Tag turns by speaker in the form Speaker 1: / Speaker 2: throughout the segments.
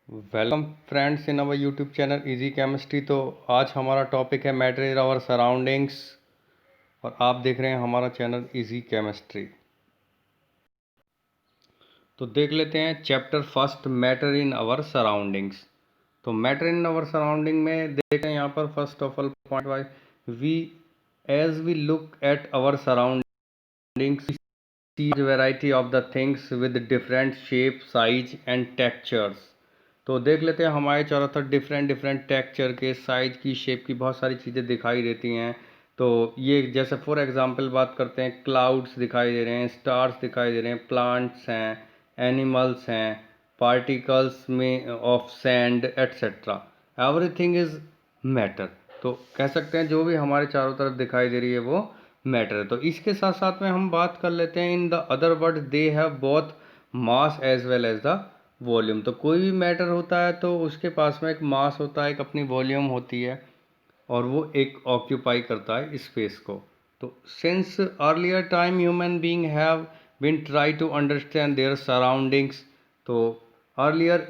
Speaker 1: Welcome friends in our YouTube channel easy chemistry. तो आज हमारा टॉपिक है मैटर इन आवर सराउंडिंग्स और आप देख रहे हैं हमारा चैनल इजी केमिस्ट्री। तो देख लेते हैं chapter first, matter in our surroundings. तो मैटर इन आवर सराउंडिंग में देखें यहाँ पर first of all point wise we as we look at our surroundings see a variety of the things with different shape, size and textures। तो देख लेते हैं हमारे चारों तरफ डिफरेंट डिफरेंट टेक्सचर के, साइज की, शेप की बहुत सारी चीज़ें दिखाई देती हैं। तो ये जैसे फॉर एग्जांपल बात करते हैं, क्लाउड्स दिखाई दे रहे हैं, स्टार्स दिखाई दे रहे हैं, प्लांट्स हैं, एनिमल्स हैं, पार्टिकल्स में of sand etcetera. Everything is matter. तो कह सकते हैं जो भी हमारे चारों तरफ दिखाई दे रही है वो मैटर है। तो इसके साथ साथ में हम बात कर लेते हैं in the other word they have both mass as well as the volume. तो कोई भी मैटर होता है तो उसके पास में एक मास होता है, एक अपनी वॉल्यूम होती है और वो एक ऑक्यूपाई करता है स्पेस को। तो since earlier time human being have been try to understand their surroundings. तो earlier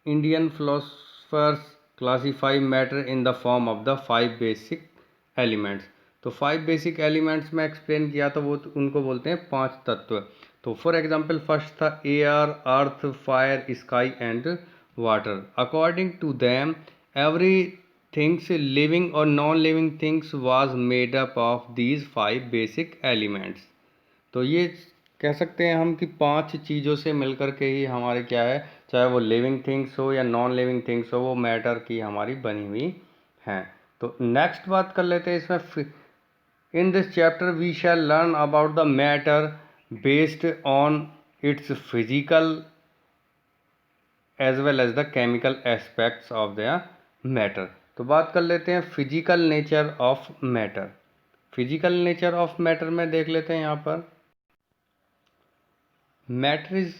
Speaker 1: Indian philosophers classify matter in the form of the 5 basic elements. तो 5 बेसिक एलिमेंट्स में एक्सप्लेन किया तो वो उनको बोलते हैं 5 तत्व। तो फॉर एग्जांपल फर्स्ट था air, earth, fire, sky and water. According to them every things living or non living things was made up of these 5 basic elements. तो ये कह सकते हैं हम कि 5 चीज़ों से मिलकर के ही हमारे क्या है, चाहे वो लिविंग थिंग्स हो या नॉन लिविंग थिंग्स हो, वो मैटर की हमारी बनी हुई हैं। तो नेक्स्ट बात कर लेते हैं इसमें। In this chapter we shall learn about the matter based on its physical as well as the chemical aspects of the matter. तो बात कर लेते हैं physical nature of matter. Physical nature of matter में देख लेते हैं यहाँ पर matter is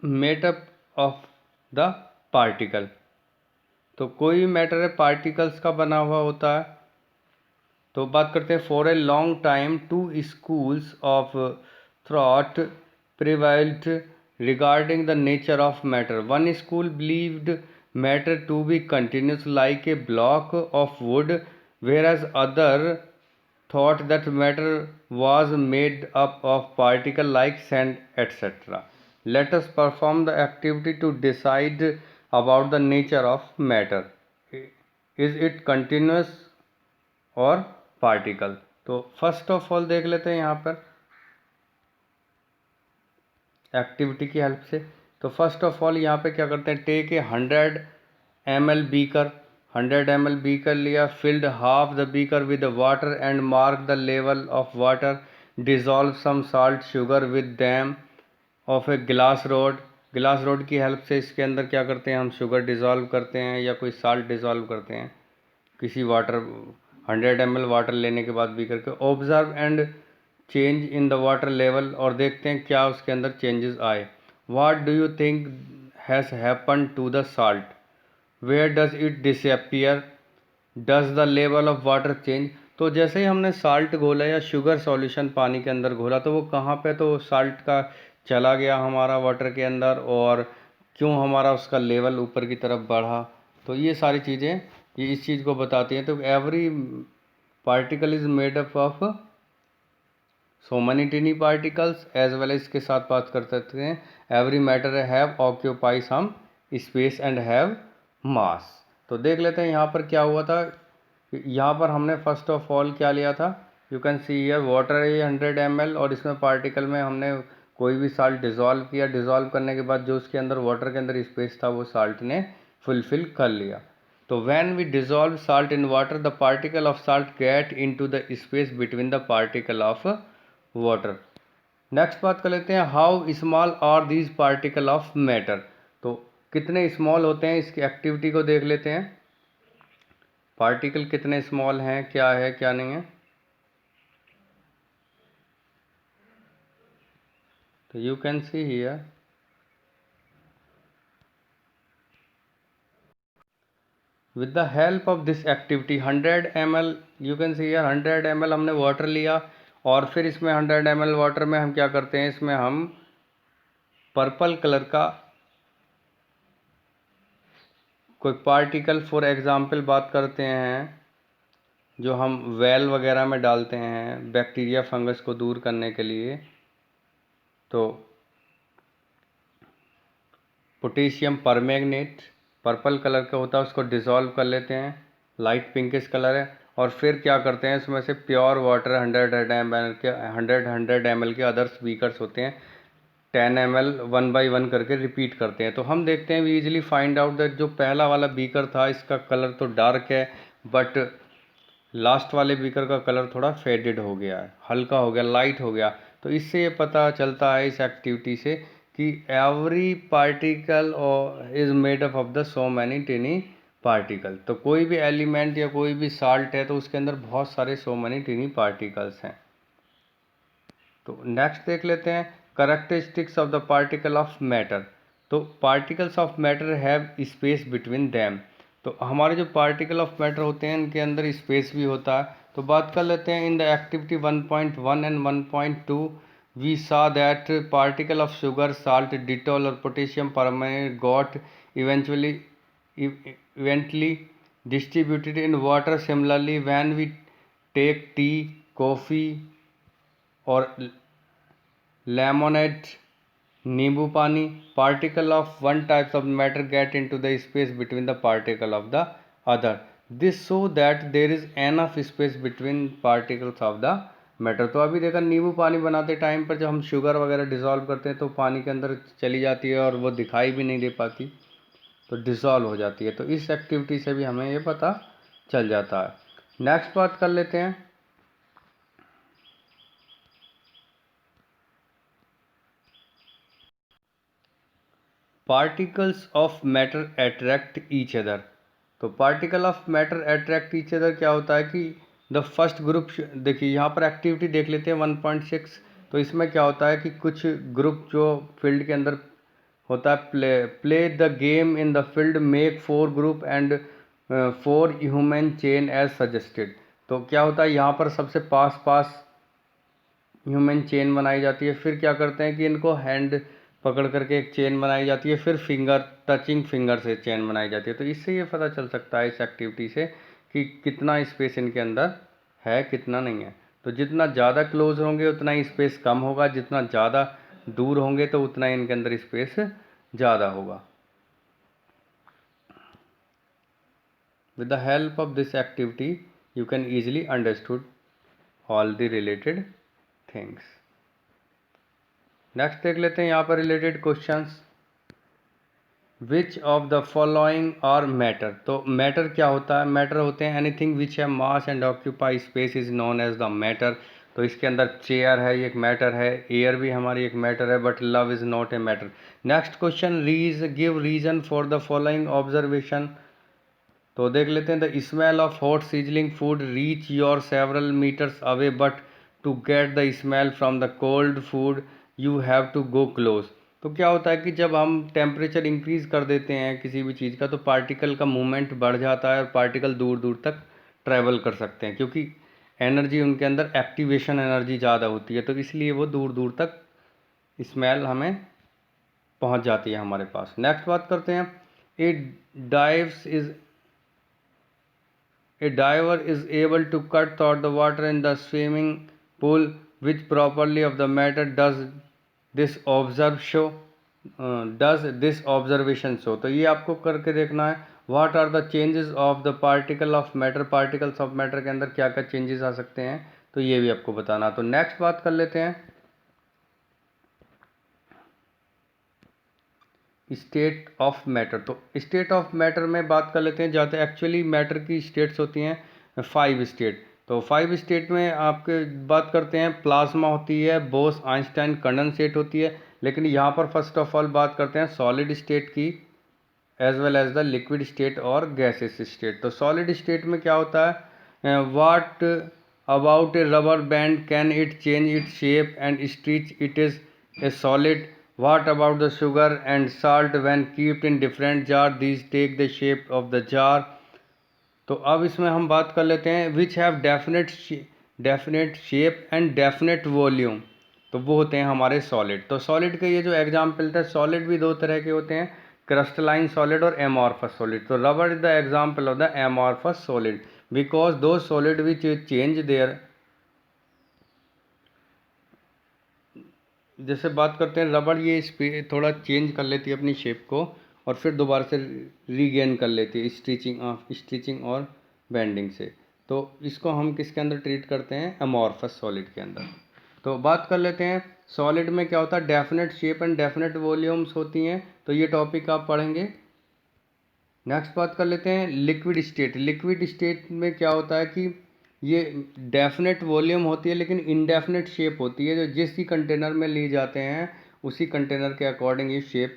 Speaker 1: made up of the particle. तो कोई भी मैटर है पार्टिकल्स का बना हुआ होता है। तो बात करते हैं for a long time two schools of thought prevailed regarding the nature of matter. One school believed matter to be continuous like a block of wood, whereas other thought that matter was made up of particles like sand, etc. Let us perform the activity to decide about the nature of matter. Is it continuous और particle? तो first of all देख लेते हैं यहाँ पर activity की help से। तो फर्स्ट ऑफ ऑल यहाँ पे क्या करते हैं, take a 100 ml beaker. 100 ml beaker लिया, filled half the beaker with water and mark the level of water. Dissolve some salt sugar with them of a glass rod. Glass rod की help से इसके अंदर क्या करते हैं, हम sugar dissolve करते हैं या कोई साल्ट डिज़ोल्व करते हैं किसी वाटर। 100 ml वाटर लेने के बाद बीकर के observe and change in the water level, और देखते हैं क्या उसके अंदर चेंजेस आए। What do you think has happen to the salt, where does it disappear, does the level of water change. तो जैसे ही हमने साल्ट घोला या शुगर सॉल्यूशन पानी के अंदर घोला तो वो कहाँ पे, तो साल्ट का चला गया हमारा वाटर के अंदर, और क्यों हमारा उसका लेवल ऊपर की तरफ बढ़ा। तो ये सारी चीज़ें ये इस चीज़ को बताती हैं। तो every particle is made up of so many tiny particles as well as इसके साथ बात कर सकते हैं every matter have occupy some space and have mass. तो देख लेते हैं यहाँ पर क्या हुआ था। यहाँ पर हमने फर्स्ट ऑफ ऑल क्या लिया था, you can see here water है 100 ml, और इसमें पार्टिकल में हमने कोई भी साल्ट डिज़ोल्व किया। डिज़ोल्व करने के बाद जो उसके अंदर वाटर के अंदर स्पेस था वो साल्ट ने फुलफिल कर लिया। तो when we dissolve salt in water the particle of salt get into the space between the particle of water. Next बात कर लेते हैं how small are these particle of matter. तो कितने स्मॉल होते हैं, इसकी एक्टिविटी को देख लेते हैं। पार्टिकल कितने स्मॉल हैं, क्या है क्या नहीं है। तो you can see here with the help of this activity 100 ml, you can see here 100 ml हमने वाटर लिया, और फिर इसमें 100 ml वाटर में हम क्या करते हैं, इसमें हम पर्पल कलर का कोई पार्टिकल, फॉर एग्जांपल बात करते हैं जो हम वेल वगैरह में डालते हैं बैक्टीरिया फंगस को दूर करने के लिए, तो पोटेशियम परमैंगनेट पर्पल कलर का होता है, उसको डिज़ोल्व कर लेते हैं, लाइट पिंकिश कलर है, और फिर क्या करते हैं इसमें से प्योर वाटर 100 ml के अदर्स बीकर्स होते हैं 10 ml 1 by 1 करके रिपीट करते हैं। तो हम देखते हैं we easily find out that जो पहला वाला बीकर था इसका कलर तो डार्क है, बट लास्ट वाले बीकर का कलर थोड़ा फेडेड हो गया है, हल्का हो गया, लाइट हो गया। तो इससे ये पता चलता है इस एक्टिविटी से कि every particle is made up of the so many टिनी particle. तो कोई भी एलिमेंट या कोई भी साल्ट है तो उसके अंदर बहुत सारे सो मैनी टिनी पार्टिकल्स हैं। तो नेक्स्ट देख लेते हैं characteristics of the particle of matter. तो particles of matter have space between them. तो हमारे जो पार्टिकल ऑफ मैटर होते हैं इनके अंदर स्पेस भी होता है। तो बात कर लेते हैं in the activity 1.1 and 1.2 we saw that particle of sugar, salt, Dettol और potassium permanganate got eventually distributed in water. Similarly, when we take tea, coffee और lemonade, नींबू पानी, particle of one type of matter get into the space between the particle of the other. This show that there is enough space between particles of the matter. तो अभी देखा नींबू पानी बनाते time पर जब हम शुगर वगैरह डिज़ोल्व करते हैं तो पानी के अंदर चली जाती है और वो दिखाई भी नहीं दे पाती, तो डिज़ोल्व हो जाती है। तो इस एक्टिविटी से भी हमें ये पता चल जाता है। नेक्स्ट बात कर लेते हैं particles of matter attract each other. तो particle of matter attract each other क्या होता है कि द फर्स्ट ग्रुप, देखिए यहाँ पर एक्टिविटी देख लेते हैं 1.6। तो इसमें क्या होता है कि कुछ ग्रुप जो फील्ड के अंदर होता है, play the game in the field, make 4 group and 4 human chain as suggested. तो क्या होता है यहाँ पर सबसे पास पास ह्यूमन चेन बनाई जाती है, फिर क्या करते हैं कि इनको हैंड पकड़ करके एक चेन बनाई जाती है, फिर फिंगर टचिंग फिंगर से चेन बनाई जाती है। तो इससे ये पता चल सकता है इस एक्टिविटी से कि कितना स्पेस इनके अंदर है, कितना नहीं है। तो जितना ज़्यादा क्लोज होंगे उतना ही स्पेस कम होगा, जितना ज़्यादा दूर होंगे तो उतना ही इनके अंदर स्पेस ज़्यादा होगा। With the help of this activity you can easily understood all the related things. Next देख लेते हैं यहाँ पर related questions. Which of the following are matter. तो मैटर क्या होता है? मैटर होते हैं एनीथिंग विच है mass and occupy space is known as the matter. तो इसके अंदर चेयर है, ये एक मैटर है, एयर भी हमारी एक मैटर है, but love is not a matter. Next question, give reason for the following observation. तो देख लेते हैं, the smell of hot sizzling food reach your several metres away, but to get the smell from the cold food you have to go close. तो क्या होता है कि जब हम टेम्परेचर इंक्रीज कर देते हैं किसी भी चीज़ का तो पार्टिकल का मूवमेंट बढ़ जाता है और पार्टिकल दूर दूर तक ट्रैवल कर सकते हैं, क्योंकि एनर्जी उनके अंदर एक्टिवेशन एनर्जी ज़्यादा होती है, तो इसलिए वो दूर दूर तक स्मेल हमें पहुंच जाती है हमारे पास। नेक्स्ट बात करते हैं, a dives is A diver is able to cut through the water in the swimming pool which properly of the matter does this observation show। तो ये आपको करके देखना है, what are the changes of the particle of matter. Particles of matter के अंदर क्या क्या चेंजेस आ सकते हैं, तो ये भी आपको बताना। तो नेक्स्ट बात कर लेते हैं स्टेट ऑफ मैटर। तो स्टेट ऑफ मैटर में बात कर लेते हैं, जहाँ एक्चुअली मैटर की स्टेट्स होती हैं 5 स्टेट। तो 5 स्टेट में आपके बात करते हैं, प्लाज्मा होती है, बोस आइंस्टाइन कंडेंसेट होती है, लेकिन यहाँ पर फर्स्ट ऑफ ऑल बात करते हैं सॉलिड स्टेट की as well as the liquid state और गैसेस स्टेट। तो सॉलिड स्टेट में क्या होता है, what about a rubber band, can it change its shape and stretch, it is a solid. What about the sugar and salt when kept in different jar? These take the shape of the jar. तो अब इसमें हम बात कर लेते हैं which have definite shape and definite volume. तो वो होते हैं हमारे सॉलिड। तो सॉलिड के ये जो एग्जाम्पल था, सॉलिड भी दो तरह के होते हैं, क्रिस्टलाइन सॉलिड और एमॉर्फस सॉलिड। तो rubber is the example of the amorphous solid because दो सॉलिड विच चेंज देयर, जैसे बात करते हैं रबर, ये इस पे थोड़ा चेंज कर लेती है अपनी शेप को और फिर दोबारा से रीगेन कर लेती है स्टिचिंग और बेंडिंग से। तो इसको हम किसके अंदर ट्रीट करते हैं, अमॉर्फस सॉलिड के अंदर। तो बात कर लेते हैं सॉलिड में क्या होता है, definite shape and definite volumes होती हैं, तो ये टॉपिक आप पढ़ेंगे। नेक्स्ट बात कर लेते हैं लिक्विड स्टेट। लिक्विड स्टेट में क्या होता है कि ये डेफिनेट वॉल्यूम होती है लेकिन इनडेफिनेट शेप होती है, जो जिस भी कंटेनर में ली जाते हैं उसी कंटेनर के अकॉर्डिंग ये शेप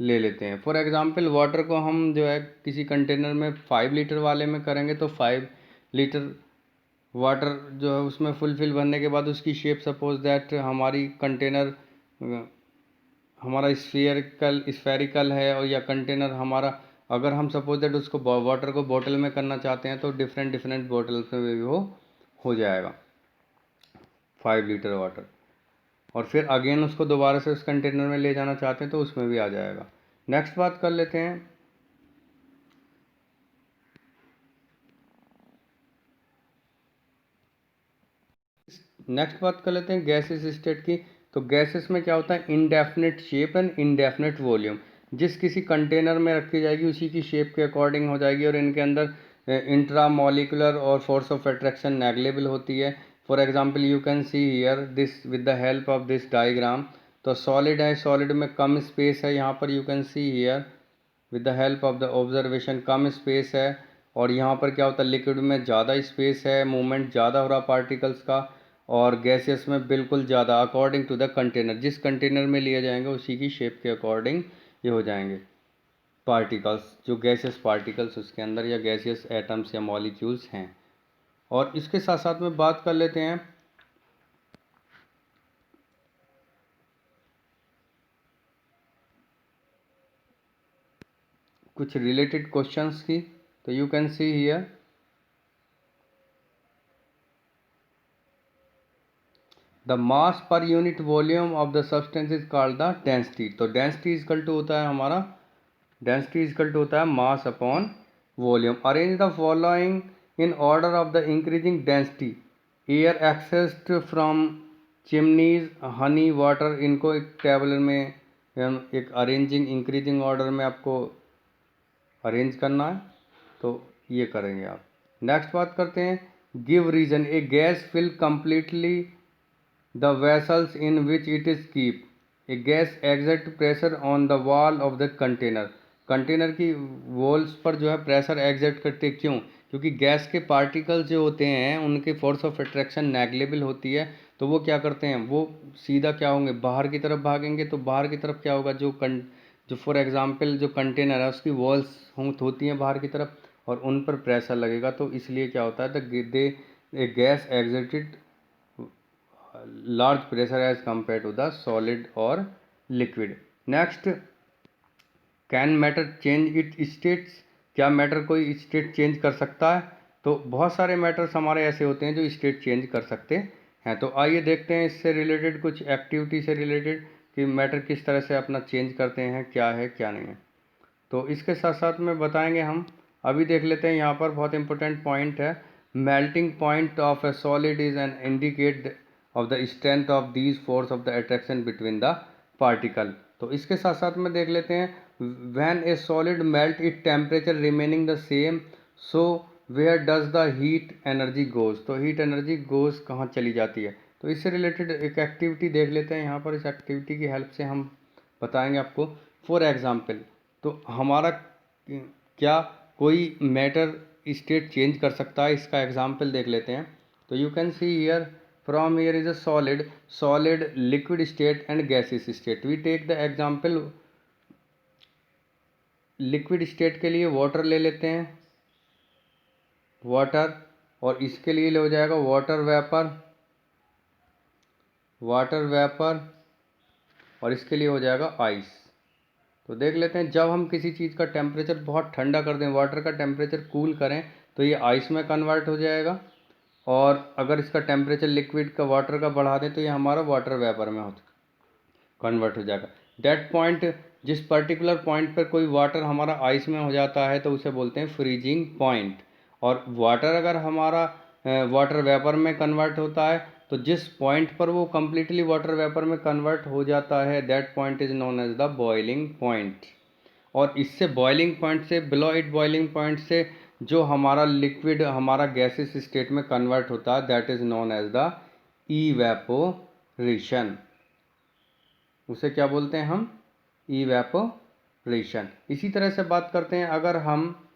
Speaker 1: ले लेते हैं। फॉर एग्जांपल वाटर को हम जो है किसी कंटेनर में 5 लीटर वाले में करेंगे तो 5 लीटर वाटर जो है उसमें फुलफिल भरने के बाद उसकी शेप, सपोज दैट हमारी कंटेनर हमारा स्फेरिकल है, और या कंटेनर हमारा, अगर हम सपोज दैट उसको वाटर को बोतल में करना चाहते हैं तो डिफरेंट डिफरेंट बोतल्स में भी वो हो जाएगा 5 लीटर वाटर। और फिर अगेन उसको दोबारा से उस कंटेनर में ले जाना चाहते हैं तो उसमें भी आ जाएगा। नेक्स्ट बात कर लेते हैं गैसेस स्टेट की। तो गैसेस में क्या होता है, indefinite shape and indefinite volume. जिस किसी कंटेनर में रखी जाएगी उसी की शेप के अकॉर्डिंग हो जाएगी, और इनके अंदर इंट्रा मॉलिकुलर और फोर्स ऑफ अट्रैक्शन नेग्लेबल होती है। For example you can see here this with the help of this diagram. तो सॉलिड है, सॉलिड में कम स्पेस है, यहाँ पर you can see here with the help of the observation come space है। और यहाँ पर क्या होता है, लिक्विड में ज़्यादा स्पेस है, मूवमेंट ज़्यादा हो रहा पार्टिकल्स का, और गैसेस में बिल्कुल ज़्यादा, अकॉर्डिंग टू द कंटेनर। जिस कंटेनर में लिए जाएंगे उसी की शेप के अकॉर्डिंग ये हो जाएंगे पार्टिकल्स, जो गैसेस पार्टिकल्स उसके अंदर या गैसियस एटम्स या मॉलिक्यूल्स हैं। और इसके साथ साथ में बात कर लेते हैं कुछ रिलेटेड क्वेश्चंस की। तो you can see here the mass per unit volume of the substance is called the density. तो डेंसिटी इजकल टू होता है हमारा, डेंसिटी इजकल टू होता है mass upon volume. Arrange the following in order of the increasing density, air accessed from chimneys, Honey, water. इनको एक table में एक अरेंजिंग इंक्रीजिंग ऑर्डर में आपको अरेंज करना है, तो ये करेंगे आप। नेक्स्ट बात करते हैं give reason. A gas fill completely the vessels in which it is keep, a gas exert pressure on the wall of the container। Container की वॉल्स पर जो है प्रेशर एग्जर्ट करते, क्यों, क्योंकि गैस के पार्टिकल्स जो होते हैं उनके फोर्स ऑफ अट्रैक्शन नेग्लेबल होती है, तो वो क्या करते हैं, वो सीधा क्या होंगे, बाहर की तरफ भागेंगे। तो बाहर की तरफ क्या होगा, जो फॉर एग्जांपल जो कंटेनर है उसकी वॉल्स होती हैं बाहर की तरफ, और उन पर प्रेशर लगेगा, तो इसलिए क्या होता है, the gas exerted large pressure as compared to the solid or liquid। next, can matter change its states। क्या मैटर कोई स्टेट चेंज कर सकता है? तो बहुत सारे मैटर्स हमारे ऐसे होते हैं जो स्टेट चेंज कर सकते हैं। तो आइए देखते हैं इससे रिलेटेड कुछ एक्टिविटी से रिलेटेड कि मैटर किस तरह से अपना चेंज करते हैं, क्या है क्या नहीं है। तो इसके साथ साथ में बताएंगे हम। अभी देख लेते हैं, यहाँ पर बहुत इंपॉर्टेंट पॉइंट है, melting point of a solid is an indicate of the strength of these force of the attraction between the particle. तो इसके साथ साथ में देख लेते हैं when a solid melt it temperature remaining the same, so where does the heat energy goes. तो heat energy goes कहाँ चली जाती है। तो इससे रिलेटेड एक एक्टिविटी देख लेते हैं यहाँ पर। इस एक्टिविटी की हेल्प से हम बताएंगे आपको। फॉर एग्जाम्पल, तो हमारा क्या कोई मैटर स्टेट चेंज कर सकता है, इसका एग्जाम्पल देख लेते हैं। तो you can see here from here is a solid, liquid state and gaseous state. We take the example liquid state के लिए वाटर ले लेते हैं, वाटर, और इसके लिए हो जाएगा वाटर वेपर, और इसके लिए हो जाएगा आइस। तो देख लेते हैं, जब हम किसी चीज़ का टेम्परेचर बहुत ठंडा कर दें, वाटर का टेम्परेचर कूल करें, तो ये आइस में कन्वर्ट हो जाएगा। और अगर इसका टेम्परेचर लिक्विड का वाटर का बढ़ा दें तो ये हमारा वाटर वेपर में कन्वर्ट हो जाएगा। दैट पॉइंट, जिस पर्टिकुलर पॉइंट पर कोई वाटर हमारा आइस में हो जाता है तो उसे बोलते हैं फ्रीजिंग पॉइंट। और वाटर अगर हमारा वाटर वेपर में कन्वर्ट होता है तो जिस पॉइंट पर वो कम्प्लीटली वाटर वेपर में कन्वर्ट हो जाता है that point is known as the boiling point. और इससे बॉइलिंग पॉइंट से बिलो इट बॉइलिंग पॉइंट से जो हमारा लिक्विड हमारा गैसेस स्टेट में कन्वर्ट होता है that is known as the evaporation. उसे क्या बोलते हैं हम? इवेपोरेशन। इसी तरह से बात करते हैं, अगर हम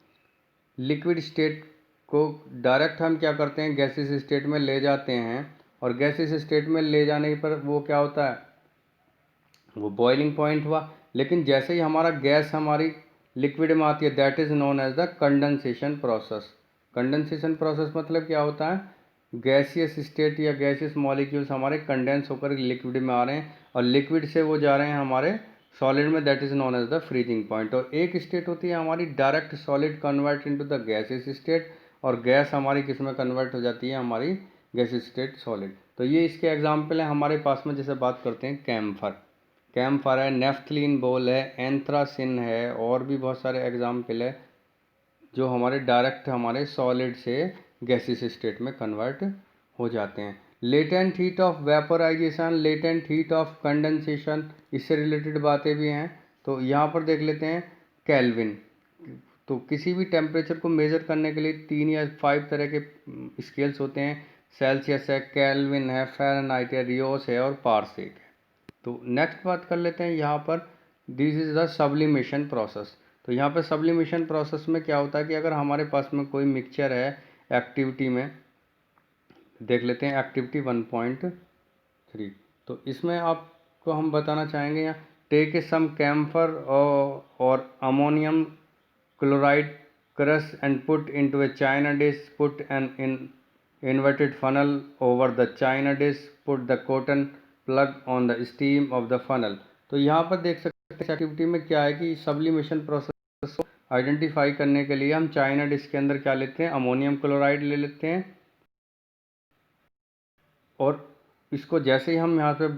Speaker 1: लिक्विड स्टेट को डायरेक्ट हम क्या करते हैं गैसेस स्टेट में ले जाते हैं, और गैसेस स्टेट में ले जाने पर वो क्या होता है, वो बॉइलिंग पॉइंट हुआ। लेकिन जैसे ही हमारा गैस हमारी लिक्विड में आती है that is known as the condensation process. Condensation process मतलब क्या होता है, गैसियस स्टेट या गैसियस मॉलिक्यूल्स हमारे कंडेंस होकर लिक्विड में आ रहे हैं और लिक्विड से वो जा रहे हैं हमारे सॉलिड में, that is known as the freezing point. और एक स्टेट होती है हमारी direct solid convert into the gaseous state, और गैस हमारी किस में कन्वर्ट हो जाती है, हमारी गैसियस स्टेट सॉलिड। तो ये इसके एग्जाम्पल है हमारे पास में। जैसे बात करते हैं कैम्फर है, नेफ्थलीन बोल है, एंथ्रासिन है, और भी बहुत सारे एग्जाम्पल है जो हमारे डायरेक्ट हमारे सॉलिड से गैसियस स्टेट में कन्वर्ट हो जाते हैं। Latent heat of vaporisation, latent heat of condensation, इससे रिलेटेड बातें भी हैं। तो यहाँ पर देख लेते हैं केल्विन। तो किसी भी टेम्परेचर को मेज़र करने के लिए 3 या 5 तरह के स्केल्स होते हैं। सेल्सियस है, केल्विन है, फ़ारेनहाइट है, रियोस है और पारसेक है। तो नेक्स्ट बात कर लेते हैं यहाँ पर, this is the sublimation process. तो यहाँ पर सब्लिमेशन प्रोसेस में क्या होता है कि अगर हमारे पास में कोई मिक्सचर है एक्टिविटी में, देख लेते हैं एक्टिविटी 1.3। तो इसमें आपको हम बताना चाहेंगे यहाँ, टेक सम कैम्फर और ammonium chloride crush and put into a china dish, put an inverted funnel over the china dish, put the cotton plug on the steam of the funnel। तो यहाँ पर देख सकते हैं एक्टिविटी में क्या है कि सब्लिमेशन प्रोसेस को आइडेंटिफाई करने के लिए हम चाइना डिश के अंदर क्या लेते हैं, अमोनियम क्लोराइड ले लेते हैं, और इसको जैसे ही हम यहाँ पे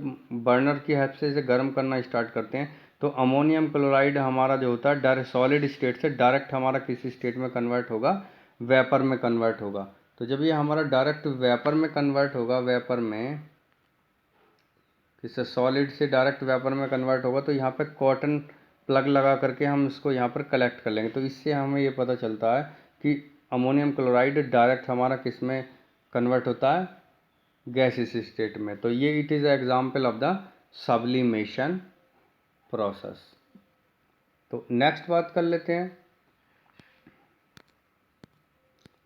Speaker 1: बर्नर की हेल्प से इसे गर्म करना स्टार्ट करते हैं तो अमोनियम क्लोराइड हमारा जो होता है डायरेक्ट सॉलिड स्टेट से डायरेक्ट हमारा किसी स्टेट में कन्वर्ट होगा, वेपर में कन्वर्ट होगा। तो जब ये हमारा डायरेक्ट वेपर में कन्वर्ट होगा, वेपर में किसी सॉलिड से डायरेक्ट वेपर में कन्वर्ट होगा, तो यहाँ पे कॉटन प्लग लगा करके हम इसको यहाँ पर कलेक्ट कर लेंगे। तो इससे हमें ये पता चलता है कि अमोनियम क्लोराइड डायरेक्ट हमारा किस में कन्वर्ट होता है, गैसियस स्टेट में। तो ये it is example of the sublimation process. तो नेक्स्ट बात कर लेते हैं,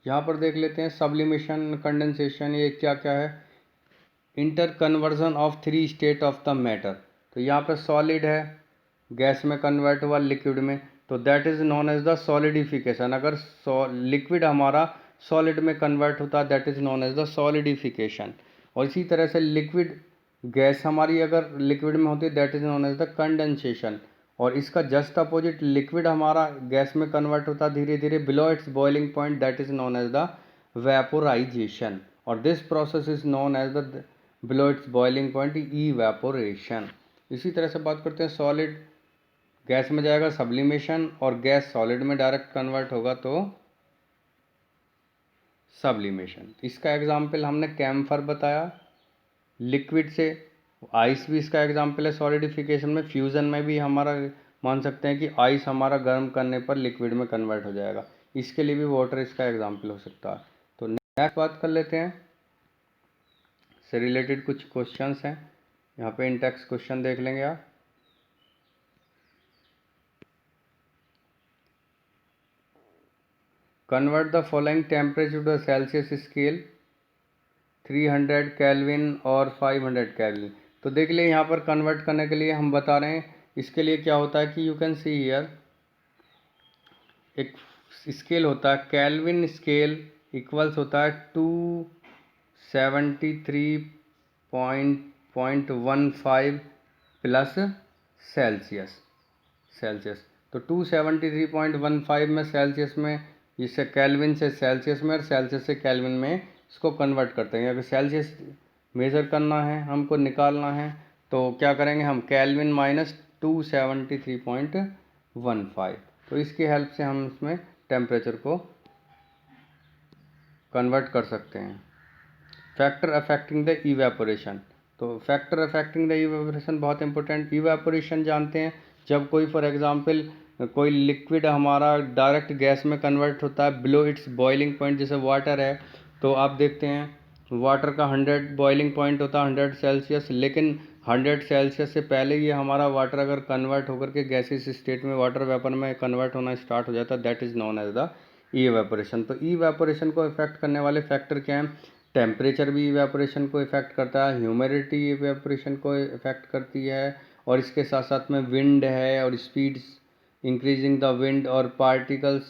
Speaker 1: यहाँ पर देख लेते हैं सब्लिमेशन, कंडेंसेशन, ये क्या क्या है। Inter conversion of 3 state of the matter. तो यहाँ पर सॉलिड है, गैस में कन्वर्ट हुआ लिक्विड में, तो that is known as the solidification. अगर लिक्विड हमारा सॉलिड में कन्वर्ट होता है that is known as the solidification. और इसी तरह से लिक्विड गैस हमारी अगर लिक्विड में होती है that is known as the condensation. और इसका जस्ट अपोजिट लिक्विड हमारा गैस में कन्वर्ट होता है धीरे धीरे below its boiling point, that is known as the vaporisation. और this process is known as the below its boiling point evaporation. इसी तरह से बात करते हैं, सॉलिड गैस में जाएगा सब्लिमेशन, और गैस सॉलिड में डायरेक्ट कन्वर्ट होगा तो सब्लिमेशन। इसका एग्जाम्पल हमने कैम्फर बताया लिक्विड से, आइस भी इसका एग्जाम्पल है सॉलिडिफिकेशन में, फ्यूज़न में भी हमारा मान सकते हैं कि आइस हमारा गर्म करने पर लिक्विड में कन्वर्ट हो जाएगा, इसके लिए भी वाटर इसका एग्जाम्पल हो सकता है। तो नेक्स्ट बात कर लेते हैं, से रिलेटेड कुछ क्वेश्चंस हैं यहाँ पे, इन टेक्स्ट क्वेश्चन देख लेंगे आप। Convert the following temperature to the Celsius scale, 300 kelvin और 500 केल्विन। तो देख लिए यहाँ पर कन्वर्ट करने के लिए हम बता रहे हैं, इसके लिए क्या होता है कि यू कैन सी हियर एक स्केल होता है, केल्विन स्केल इक्वल्स होता है 273.15 प्लस सेल्सियस। तो 273.15 में सेल्सियस में, इससे केल्विन से सेल्सियस में और सेल्सियस से केल्विन में इसको कन्वर्ट करते हैं। अगर सेल्सियस मेज़र करना है, हमको निकालना है, तो क्या करेंगे हम, केल्विन माइनस 273.15, तो इसकी हेल्प से हम इसमें टेम्परेचर को कन्वर्ट कर सकते हैं। फैक्टर अफेक्टिंग द इवेपोरेशन, तो फैक्टर अफेक्टिंग द इवेपोरेशन बहुत इंपॉर्टेंट। इवेपोरेशन जानते हैं, जब कोई फॉर एग्जांपल कोई लिक्विड हमारा डायरेक्ट गैस में कन्वर्ट होता है बिलो इट्स बॉइलिंग पॉइंट, जैसे वाटर है, तो आप देखते हैं वाटर का 100 बॉइलिंग पॉइंट होता है 100 सेल्सियस, लेकिन 100 सेल्सियस से पहले ये हमारा वाटर अगर कन्वर्ट होकर के गैसेस स्टेट में वाटर वेपर में कन्वर्ट होना स्टार्ट हो जाता है, that is known as the evaporation. तो इवेपोरेशन को इफेक्ट करने वाले फैक्टर क्या हैं? टेम्परेचर भी इवेपोरेशन को इफेक्ट करता है, ह्यूमिडिटी इवेपोरेशन को इफेक्ट करती है, और इसके साथ साथ में विंड है और स्पीड्स, इंक्रीजिंग द विंड और पार्टिकल्स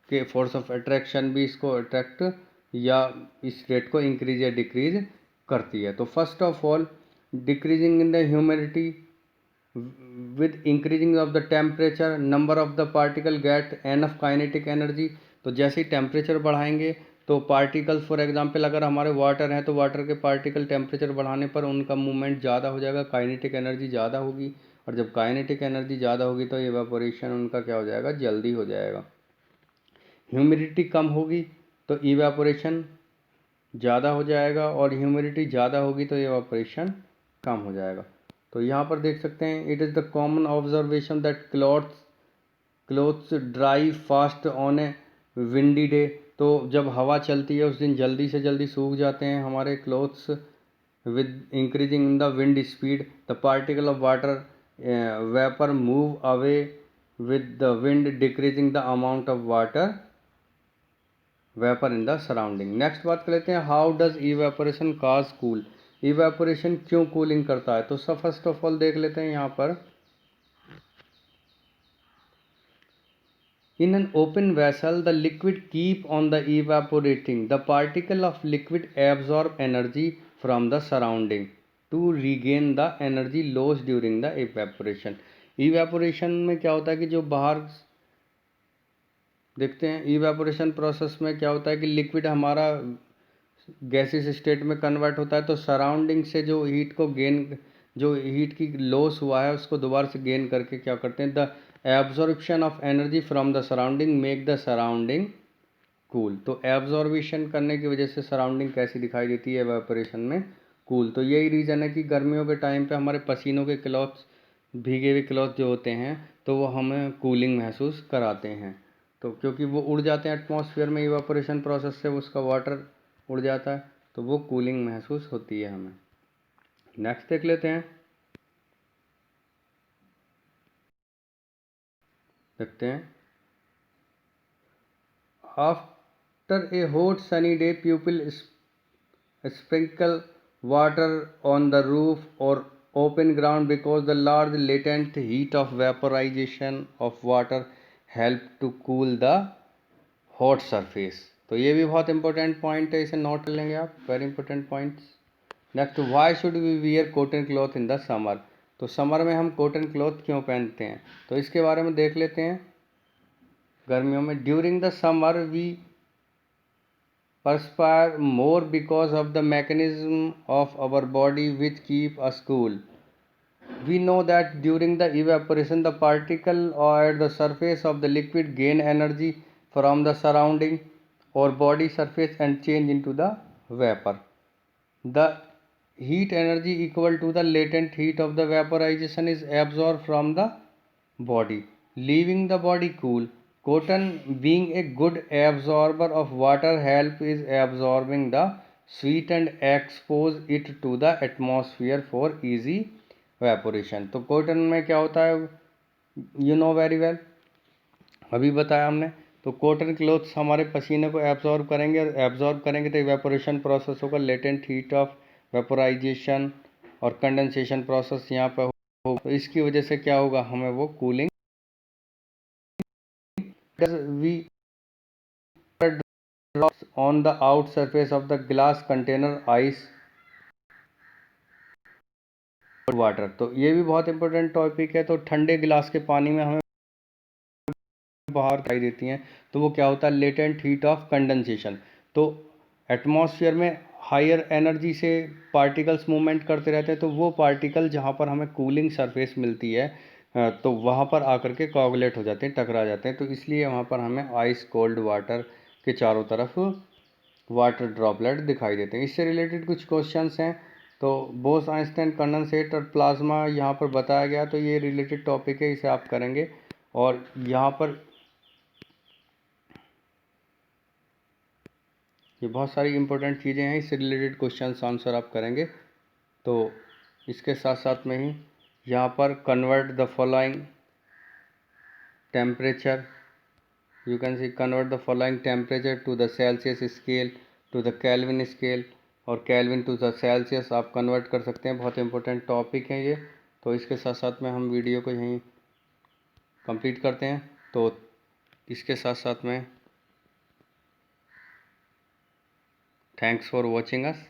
Speaker 1: के फोर्स ऑफ अट्रैक्शन भी इसको अट्रैक्ट या इस रेट को इंक्रीज या डिक्रीज करती है। तो first of all decreasing in the humidity with increasing of the temperature, number of the particle get enough kinetic energy। तो जैसे ही टेम्परेचर बढ़ाएंगे तो पार्टिकल्स फॉर एग्जांपल अगर हमारे वाटर हैं तो वाटर के पार्टिकल टेम्परेचर बढ़ाने पर उनका मूवमेंट ज़्यादा हो जाएगा, काइनेटिक एनर्जी ज़्यादा होगी, और जब काइनेटिक एनर्जी ज़्यादा होगी तो इवेपोरेशन उनका क्या हो जाएगा, जल्दी हो जाएगा। ह्यूमिडिटी कम होगी तो इवेपोरेशन ज़्यादा हो जाएगा, और ह्यूमिडिटी ज़्यादा होगी तो इवेपोरेशन कम हो जाएगा। तो यहाँ पर देख सकते हैं, it is the common observation that clothes dry fast on A windy day. तो जब हवा चलती है उस दिन जल्दी से जल्दी सूख जाते हैं हमारे clothes. With increasing in the wind speed the particle of water vapour move away with the wind, decreasing the amount of water vapour in the surrounding. Next बात कर लेते हैं, how does evaporation cause cool. Evaporation क्यों cooling करता है? तो सब first of all देख लेते हैं यहाँ पर, in an open vessel the liquid keep on the evaporating, the particle of liquid absorb energy from the surrounding to regain the energy lost during the evaporation। evaporation में क्या होता है कि जो बाहर देखते हैं, इवेपोरेशन प्रोसेस में क्या होता है कि लिक्विड हमारा गैसेस स्टेट में कन्वर्ट होता है, तो सराउंडिंग से जो हीट को गेन, जो हीट की लॉस हुआ है उसको दोबारा से गेन करके क्या करते हैं, the absorption of energy from the surrounding make the surrounding cool. तो एब्जॉर्बिशन करने की वजह से सराउंडिंग कैसी दिखाई देती है एवेपोरेशन में, कूल। तो यही रीज़न है कि गर्मियों के टाइम पे हमारे पसीनों के क्लॉथ्स, भीगे हुए क्लॉथ जो होते हैं, तो वो हमें कूलिंग महसूस कराते हैं। तो क्योंकि वो उड़ जाते हैं एटमॉस्फेयर में, इवेपोरेशन प्रोसेस से उसका वाटर उड़ जाता है, तो वो कूलिंग महसूस होती है हमें। नेक्स्ट देख लेते हैं, देखते हैं, after a hot sunny day people sprinkle water on the roof or open ground because the large latent heat of vaporization of water help to cool the hot surface। तो ये भी बहुत इंपॉर्टेंट पॉइंट है, इसे note कर लेंगे आप, very important points. Next, why should we wear cotton cloth in the summer. तो समर में हम कॉटन क्लॉथ क्यों पहनते हैं, तो इसके बारे में देख लेते हैं। गर्मियों में during the summer we perspire more because of the mechanism of our body which keep us cool। We know that during the evaporation the particle or the surface of the liquid gain energy from the surrounding or body surface and change into the vapor। The heat energy equal to the latent heat of the vaporization is absorbed from the body, leaving the body cool। Cotton being a good absorber of water help is absorbing the sweat and expose it to the atmosphere for easy evaporation। तो cotton में क्या होता है, you know very well, अभी बताया हमने। तो cotton clothes हमारे पसीने को एब्जॉर्ब करेंगे, और एब्जॉर्ब करेंगे तो इवेपोरेशन प्रोसेस होगा, लेटेंट हीट ऑफ वेपोराइजेशन और कंडेंसेशन प्रोसेस यहाँ पर हो, तो इसकी वजह से क्या होगा, हमें वो cooling, we drops on the out surface of the glass container ice water. तो ये भी बहुत इंपॉर्टेंट टॉपिक है। तो ठंडे गिलास के पानी में हमें बाहर दिखाई देती हैं, तो वो क्या होता है, लेटेंट हीट ऑफ कंडेंसेशन। तो एटमॉस्फेयर में हायर एनर्जी से पार्टिकल्स मूवमेंट करते रहते हैं, तो वो पार्टिकल जहाँ पर हमें कूलिंग सरफेस मिलती है तो वहाँ पर आकर के कोगुलेट हो जाते हैं, टकरा जाते हैं। तो इसलिए वहाँ पर हमें आइस कोल्ड वाटर के चारों तरफ वाटर ड्रॉपलेट दिखाई देते हैं। इससे रिलेटेड कुछ क्वेश्चंस हैं। तो बोस आइंस्टाइन कंडेंसेट और प्लाज्मा यहाँ पर बताया गया, तो ये रिलेटेड टॉपिक है, इसे आप करेंगे। और यहाँ पर ये बहुत सारी इंपॉर्टेंट चीज़ें हैं, इससे रिलेटेड क्वेश्चन आंसर आप करेंगे। तो इसके साथ साथ में ही यहाँ पर convert the following temperature, you can see convert the following temperature to the Celsius scale to the Kelvin scale और Kelvin to the Celsius आप कन्वर्ट कर सकते हैं। बहुत इंपॉर्टेंट टॉपिक है ये। तो इसके साथ साथ में हम वीडियो को यहीं कंप्लीट करते हैं। तो इसके साथ साथ में थैंक्स फॉर वॉचिंग अस।